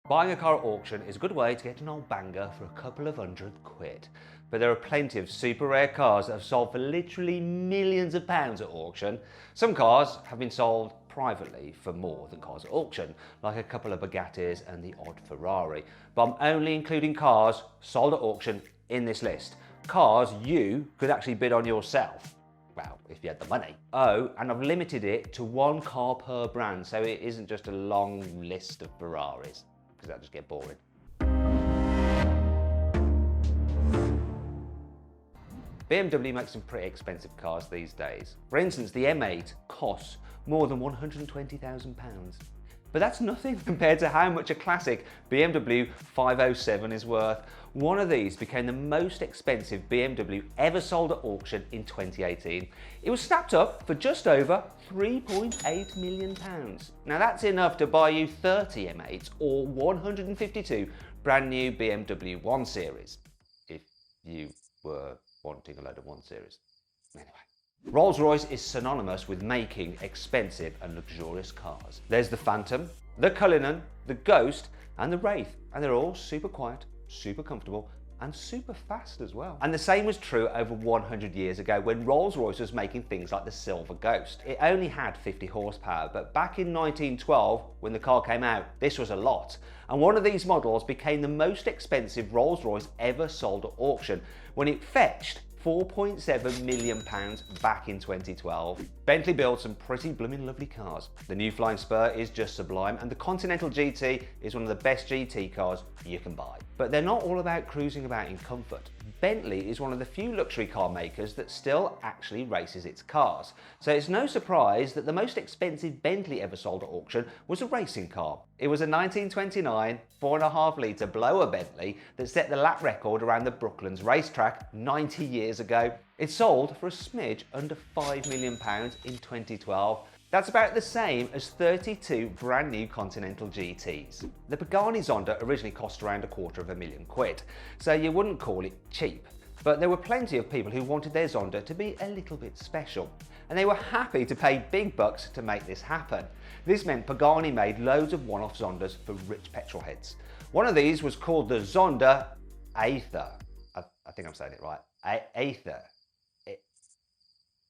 Buying a car at auction is a good way to get an old banger for a couple of £100, but there are plenty of super rare cars that have sold for literally millions of pounds at auction. Some cars have been sold privately for more than cars at auction, like a couple of Bugattis and the odd Ferrari. But I'm only including cars sold at auction in this list. Cars you could actually bid on yourself. Well, if you had the money. Oh, and I've limited it to one car per brand, so it isn't just a long list of Ferraris, because that'll just get boring. BMW makes some pretty expensive cars these days. For instance, the M8 costs more than £120,000. But that's nothing compared to how much a classic BMW 507 is worth. One of these became the most expensive BMW ever sold at auction in 2018. It was snapped up for just over £3.8 million. Now that's enough to buy you 30 M8s or 152 brand new BMW 1 Series, if you were wanting a load of 1 Series. Anyway. Rolls-Royce is synonymous with making expensive and luxurious cars. There's the Phantom, the Cullinan, the Ghost and the Wraith, and they're all super quiet, super comfortable and super fast as well. And the same was true over 100 years ago when Rolls-Royce was making things like the Silver Ghost. It only had 50 horsepower, but back in 1912, when the car came out, this was a lot. And one of these models became the most expensive Rolls-Royce ever sold at auction when it fetched £4.7 million back in 2012. Bentley built some pretty blooming lovely cars. The new Flying Spur is just sublime, and the Continental GT is one of the best GT cars you can buy. But they're not all about cruising about in comfort. Bentley is one of the few luxury car makers that still actually races its cars. So it's no surprise that the most expensive Bentley ever sold at auction was a racing car. It was a 1929 4.5 litre blower Bentley that set the lap record around the Brooklands racetrack 90 years ago. It sold for a smidge under £5 million in 2012. That's about the same as 32 brand new Continental GTs. The Pagani Zonda originally cost around £250,000, so you wouldn't call it cheap. But there were plenty of people who wanted their Zonda to be a little bit special, and they were happy to pay big bucks to make this happen. This meant Pagani made loads of one-off Zondas for rich petrol heads. One of these was called the Zonda Aether. I think I'm saying it right. Aether.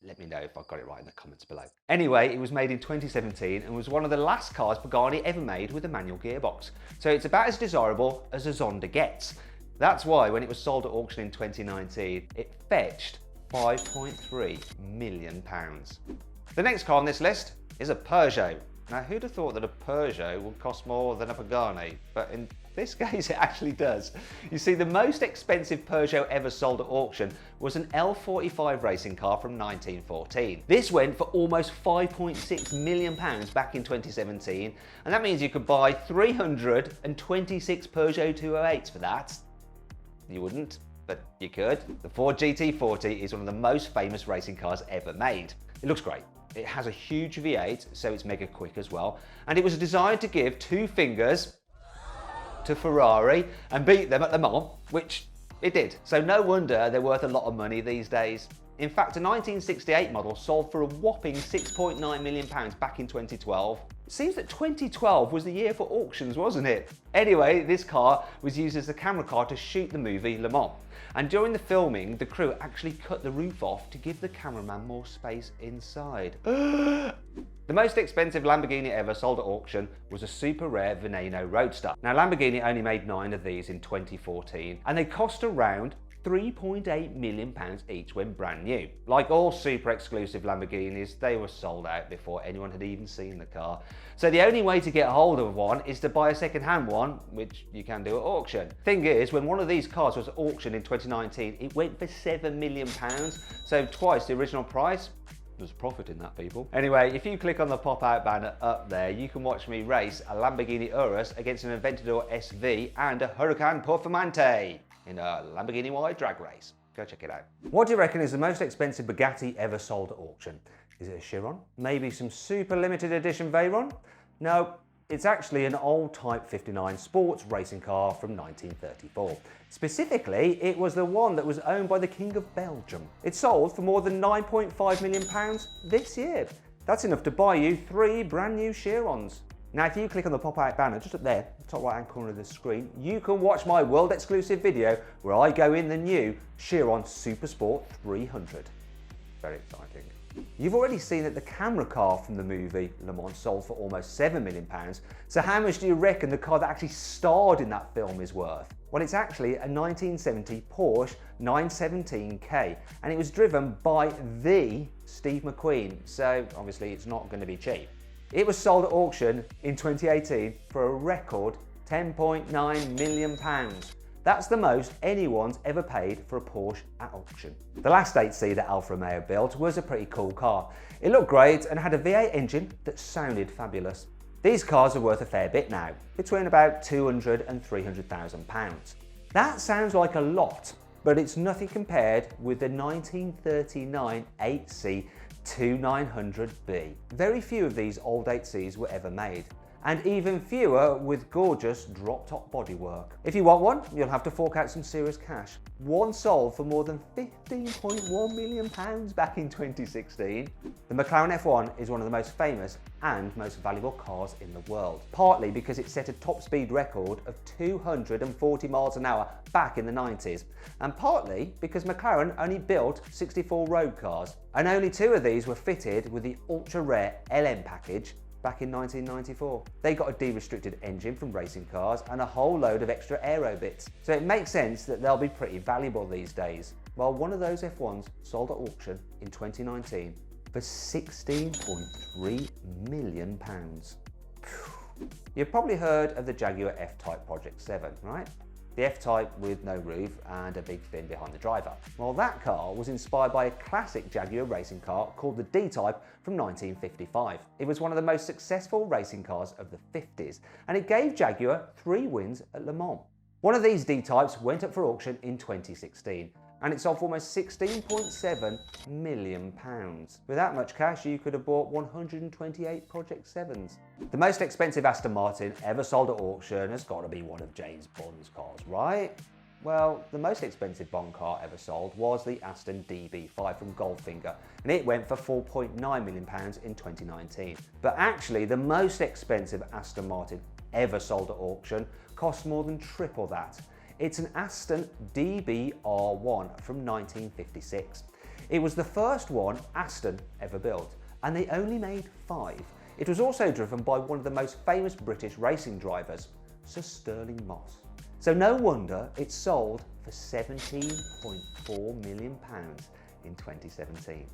Let me know if I got it right in the comments below. Anyway, it was made in 2017 and was one of the last cars Pagani ever made with a manual gearbox. So it's about as desirable as a Zonda gets. That's why when it was sold at auction in 2019, it fetched £5.3 million. The next car on this list is a Peugeot. Now, who'd have thought that a Peugeot would cost more than a Pagani? But in this case, it actually does. You see, the most expensive Peugeot ever sold at auction was an L45 racing car from 1914. This went for almost £5.6 million back in 2017, and that means you could buy 326 Peugeot 208s for that. You wouldn't, but you could. The Ford GT40 is one of the most famous racing cars ever made. It looks great. It has a huge V8, so it's mega quick as well, and it was designed to give 2 fingers to Ferrari and beat them at Le Mans, which it did. So no wonder they're worth a lot of money these days. In fact, a 1968 model sold for a whopping £6.9 million back in 2012. It seems that 2012 was the year for auctions, wasn't it? Anyway, this car was used as the camera car to shoot the movie Le Mans. And during the filming, the crew actually cut the roof off to give the cameraman more space inside. The most expensive Lamborghini ever sold at auction was a super rare Veneno Roadster. Now, Lamborghini only made 9 of these in 2014, and they cost around £3.8 million each when brand new. Like all super exclusive Lamborghinis, they were sold out before anyone had even seen the car. So the only way to get hold of one is to buy a second-hand one, which you can do at auction. Thing is, when one of these cars was auctioned in 2019, it went for £7 million, so twice the original price. There's profit in that, people. Anyway, if you click on the pop-out banner up there, you can watch me race a Lamborghini Urus against an Aventador SV and a Huracan Performante in a Lamborghini wide drag race. Go check it out. What do you reckon is the most expensive Bugatti ever sold at auction? Is it a Chiron? Maybe some super limited edition Veyron? No, it's actually an old Type 59 sports racing car from 1934. Specifically, it was the one that was owned by the King of Belgium. It sold for more than £9.5 million this year. That's enough to buy you 3 brand new Chirons. Now, if you click on the pop-out banner just up there, top right-hand corner of the screen, you can watch my world-exclusive video where I go in the new Chiron Supersport 300. Very exciting. You've already seen that the camera car from the movie Le Mans sold for almost £7 million, so how much do you reckon the car that actually starred in that film is worth? Well, it's actually a 1970 Porsche 917K, and it was driven by the Steve McQueen, so obviously it's not going to be cheap. It was sold at auction in 2018 for a record £10.9 million. That's the most anyone's ever paid for a Porsche at auction. The last 8-seater Alfa Romeo built was a pretty cool car. It looked great and had a V8 engine that sounded fabulous. These cars are worth a fair bit now, between about £200,000 and £300,000. That sounds like a lot, but it's nothing compared with the 1939 8C 2900B. Very few of these old 8Cs were ever made, and even fewer with gorgeous drop-top bodywork. If you want one, you'll have to fork out some serious cash. One sold for more than £15.1 million back in 2016. The McLaren F1 is one of the most famous and most valuable cars in the world, partly because it set a top speed record of 240 miles an hour back in the 90s, and partly because McLaren only built 64 road cars, and only 2 of these were fitted with the ultra-rare LM package back in 1994. They got a de-restricted engine from racing cars and a whole load of extra aero bits, so it makes sense that they'll be pretty valuable these days. Well, one of those F1s sold at auction in 2019 for £16.3 million. You've probably heard of the Jaguar F-Type Project 7, right? The F-Type with no roof and a big fin behind the driver. Well, that car was inspired by a classic Jaguar racing car called the D-Type from 1955. It was one of the most successful racing cars of the 50s, and it gave Jaguar 3 wins at Le Mans. One of these D-Types went up for auction in 2016, and it sold for almost £16.7 million. With that much cash, you could have bought 128 Project 7s. The most expensive Aston Martin ever sold at auction has got to be one of James Bond's cars, right? Well, the most expensive Bond car ever sold was the Aston DB5 from Goldfinger, and it went for £4.9 million in 2019. But actually, the most expensive Aston Martin ever sold at auction cost more than triple that. It's an Aston DB-R1 from 1956. It was the first one Aston ever built, and they only made 5. It was also driven by one of the most famous British racing drivers, Sir Stirling Moss. So no wonder it sold for £17.4 million in 2017.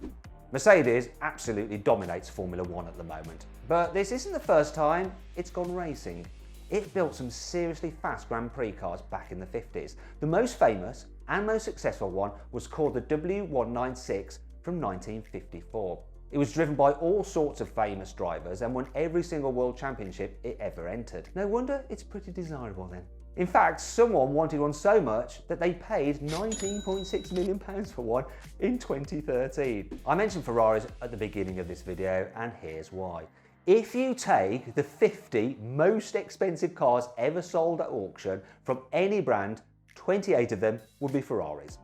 Mercedes absolutely dominates Formula 1 at the moment, but this isn't the first time it's gone racing. It built some seriously fast Grand Prix cars back in the 50s. The most famous and most successful one was called the W196 from 1954. It was driven by all sorts of famous drivers and won every single world championship it ever entered. No wonder it's pretty desirable then. In fact, someone wanted one so much that they paid £19.6 million for one in 2013. I mentioned Ferraris at the beginning of this video, and here's why. If you take the 50 most expensive cars ever sold at auction from any brand, 28 of them would be Ferraris.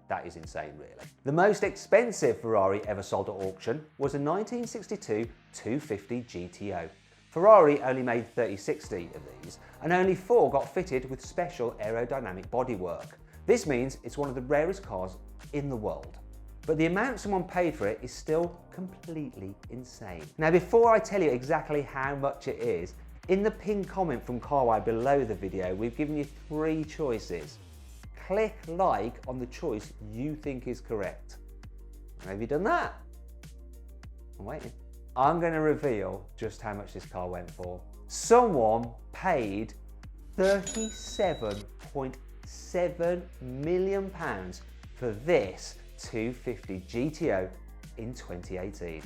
That is insane, really. The most expensive Ferrari ever sold at auction was a 1962 250 GTO. Ferrari only made 3060 of these, and only 4 got fitted with special aerodynamic bodywork. This means it's one of the rarest cars in the world. But the amount someone paid for it is still completely insane. Now, before I tell you exactly how much it is, in the pinned comment from carwow below the video, we've given you 3 choices. Click like on the choice you think is correct. Have you done that? I'm waiting. I'm going to reveal just how much this car went for. Someone paid £37.7 million for this 250 GTO in 2018.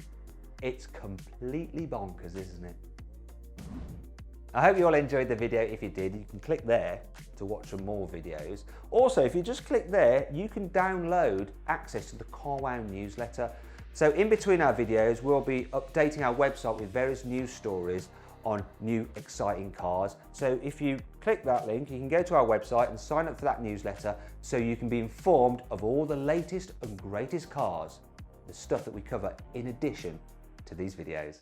It's completely bonkers, isn't it? I hope you all enjoyed the video. If you did, you can click there to watch some more videos. Also, if you just click there, you can download access to the carwow newsletter. So in between our videos, we'll be updating our website with various news stories on new exciting cars. So if you click that link, you can go to our website and sign up for that newsletter so you can be informed of all the latest and greatest cars, the stuff that we cover in addition to these videos.